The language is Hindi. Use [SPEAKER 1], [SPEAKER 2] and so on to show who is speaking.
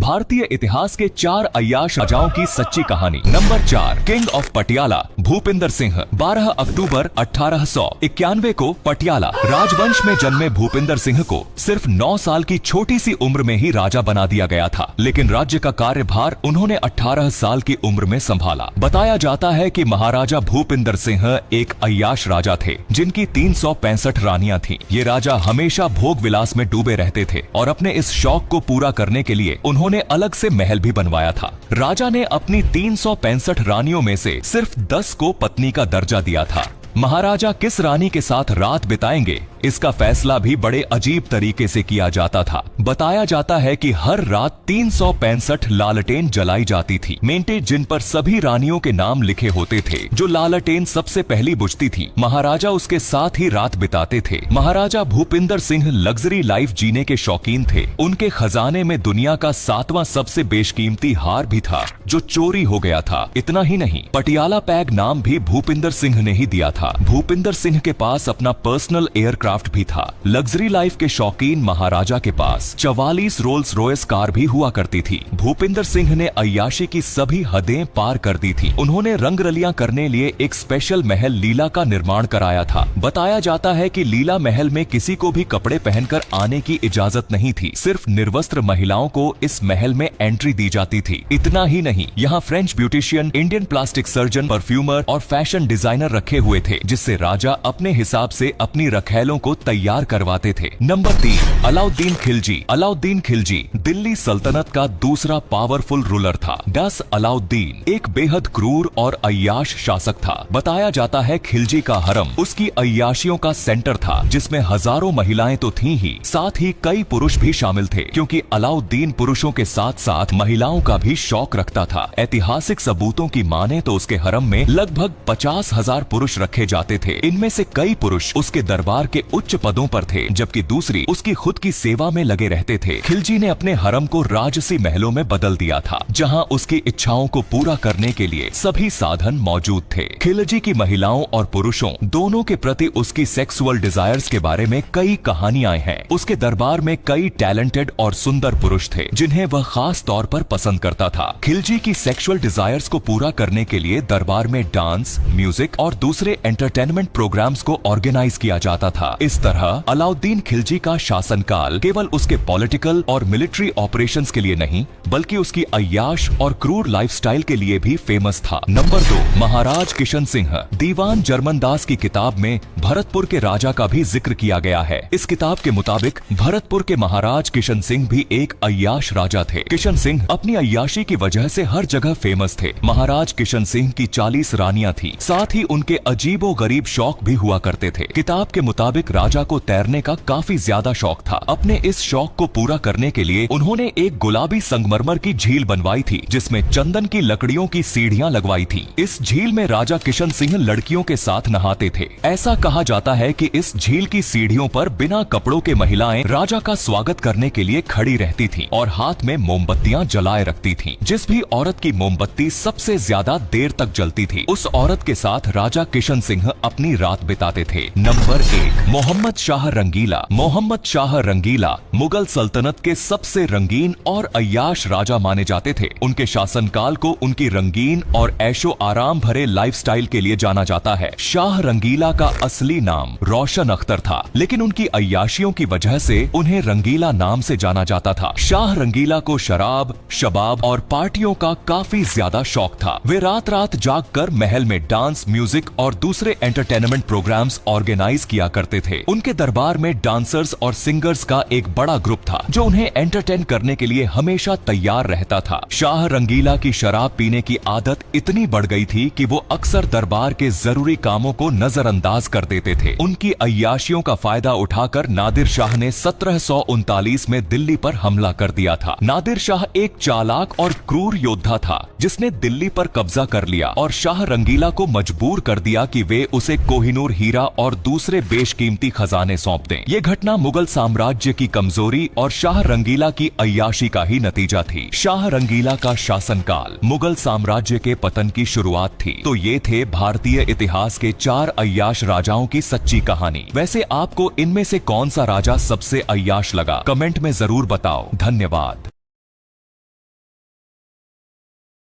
[SPEAKER 1] भारतीय इतिहास के 4 अय्याश राजाओं की सच्ची कहानी। Number 4, king of Patiala Bhupinder Singh. 12 अक्टूबर 1891 को पटियाला राजवंश में जन्मे भूपिंदर सिंह को सिर्फ 9 साल की छोटी सी उम्र में ही राजा बना दिया गया था, लेकिन राज्य का कार्यभार उन्होंने 18 साल की उम्र में संभाला। बताया जाता है कि महाराजा भूपिंदर सिंह एक अय्याश राजा थे, जिनकी 365 रानियां थीं। ये राजा हमेशा भोग विलास में डूबे रहते थे और अपने इस शौक को पूरा करने के लिए उन्होंने अलग से महल भी बनवाया था। राजा ने अपनी 365 रानियों में से सिर्फ 10 को पत्नी का दर्जा दिया था। महाराजा किस रानी के साथ रात बिताएंगे, इसका फैसला भी बड़े अजीब तरीके से किया जाता था। बताया जाता है कि हर रात 365 लालटेन जलाई जाती थी, मेंटे जिन पर सभी रानियों के नाम लिखे होते थे। जो लालटेन सबसे पहली बुझती थी, महाराजा उसके साथ ही रात बिताते थे। महाराजा भूपिंदर सिंह लग्जरी लाइफ जीने के शौकीन थे। उनके खजाने में दुनिया का 7वां सबसे बेशकीमती हार भी था, जो चोरी हो गया था। इतना ही नहीं, पटियाला पैग नाम भी भूपिंदर सिंह ने ही दिया था। भूपिंदर सिंह के पास अपना पर्सनल एयरक्राफ्ट भी था। लग्जरी लाइफ के शौकीन महाराजा के पास 44 रोल्स रॉयस कार भी हुआ करती थी। भूपिंदर सिंह ने अय्याशी की सभी हदें पार कर दी थी। उन्होंने रंगरलियां करने लिए एक स्पेशल महल लीला का निर्माण कराया था। बताया जाता है कि लीला महल में किसी को भी कपड़े पहनकर आने की इजाजत नहीं थी, सिर्फ निर्वस्त्र महिलाओं को इस महल में एंट्री दी जाती थी। इतना ही नहीं, यहाँ French beautician, Indian plastic surgeon, perfumer और फैशन डिजाइनर रखे हुए थे, जिससे राजा अपने हिसाब से अपनी रखैलों को तैयार करवाते थे। नंबर 3, अलाउद्दीन खिलजी। अलाउद्दीन खिलजी दिल्ली सल्तनत का दूसरा पावरफुल रूलर था। डस अलाउद्दीन एक बेहद क्रूर और अय्याश शासक था। बताया जाता है खिलजी का हरम उसकी अय्याशियों का सेंटर था, जिसमें हजारों महिलाएं तो थीं ही, साथ ही कई पुरुष भी शामिल थे, क्योंकि अलाउद्दीन पुरुषों के साथ साथ महिलाओं का भी शौक रखता था। ऐतिहासिक सबूतों की माने तो उसके हरम में लगभग 50,000 पुरुष रखे जाते थे। इनमें से कई पुरुष उसके दरबार के उच्च पदों पर थे, जबकि दूसरी उसकी खुद की सेवा में लगे रहते थे। खिलजी ने अपने हरम को राजसी महलों में बदल दिया था, जहां उसकी इच्छाओं को पूरा करने के लिए सभी साधन मौजूद थे। खिलजी की महिलाओं और पुरुषों दोनों के प्रति उसकी सेक्सुअल डिजायर्स के बारे में कई कहानियां हैं। उसके दरबार में कई टैलेंटेड और सुंदर पुरुष थे, जिन्हें वह खास तौर पर पसंद करता था। खिलजी की सेक्सुअल डिजायर्स को पूरा करने के लिए दरबार में डांस, म्यूजिक और दूसरे एंटरटेनमेंट प्रोग्राम्स को ऑर्गेनाइज किया जाता था। इस तरह अलाउद्दीन खिलजी का शासनकाल केवल उसके पॉलिटिकल और मिलिट्री ऑपरेशंस के लिए नहीं, बल्कि उसकी अय्याश और क्रूर लाइफस्टाइल के लिए भी फेमस था। नंबर 2, महाराज किशन सिंह। दीवान जर्मन दास की किताब में भरतपुर के राजा का भी जिक्र किया गया है। इस किताब के मुताबिक भरतपुर के महाराज किशन सिंह भी एक अय्याश राजा थे। किशन सिंह अपनी अय्याशी की वजह से हर जगह फेमस थे। महाराज किशन सिंह की 40 रानियां थी, साथ ही उनके अजीबो गरीब शौक भी हुआ करते थे। किताब के मुताबिक राजा को तैरने का काफी ज्यादा शौक था। अपने इस शौक को पूरा करने के लिए उन्होंने एक गुलाबी संगमरमर की झील बनवाई थी, जिसमें चंदन की लकड़ियों की सीढ़ियां लगवाई थी। इस झील में राजा किशन सिंह लड़कियों के साथ नहाते थे। ऐसा कहा जाता है कि इस झील की सीढ़ियों पर बिना कपड़ों के महिलाएं राजा का स्वागत करने के लिए खड़ी रहती थीं और हाथ में मोमबत्तियां जलाए रखती थीं। जिस भी औरत की मोमबत्ती सबसे ज्यादा देर तक जलती थी, उस औरत के साथ राजा किशन सिंह अपनी रात बिताते थे। नंबर 1, मोहम्मद शाह रंगीला। मोहम्मद शाह रंगीला मुगल सल्तनत के सबसे रंगीन और अय्याश राजा माने जाते थे। उनके शासनकाल को उनकी रंगीन और ऐशो आराम भरे लाइफस्टाइल के लिए जाना जाता है। शाह रंगीला का असली नाम रोशन अख्तर था, लेकिन उनकी अय्याशियों की वजह से उन्हें रंगीला नाम से जाना जाता था। शाह रंगीला को शराब, शबाब और पार्टियों का काफी ज्यादा शौक था। वे रात रात जाग कर महल में डांस, म्यूजिक और दूसरे एंटरटेनमेंट प्रोग्राम्स ऑर्गेनाइज किया करते थे। उनके दरबार में डांसर्स और सिंगर्स का एक बड़ा ग्रुप था, जो उन्हें एंटरटेन करने के लिए हमेशा तैयार रहता था। शाह रंगीला की शराब पीने की आदत इतनी बढ़ गई थी कि वो अक्सर दरबार के जरूरी कामों को नजरअंदाज कर देते थे। उनकी अय्याशियों का फायदा उठाकर नादिर शाह ने 1739 में दिल्ली पर हमला कर दिया था। नादिर शाह एक चालाक और क्रूर योद्धा था, जिसने दिल्ली पर कब्जा कर लिया और शाह रंगीला को मजबूर कर दिया कि वे उसे कोहिनूर हीरा और दूसरे बेशकीमती खजाने सौंप दें। ये घटना मुगल साम्राज्य की कमजोरी और शाह रंगीला की अय्याशी का ही नतीजा थी। शाह रंगीला का शासनकाल मुगल साम्राज्य के पतन की शुरुआत थी। तो ये थे भारतीय इतिहास के 4 अय्याश राजाओं की सच्ची कहानी। वैसे आपको इनमें से कौन सा राजा सबसे अय्याश लगा? कमेंट में जरूर बताओ। धन्यवाद।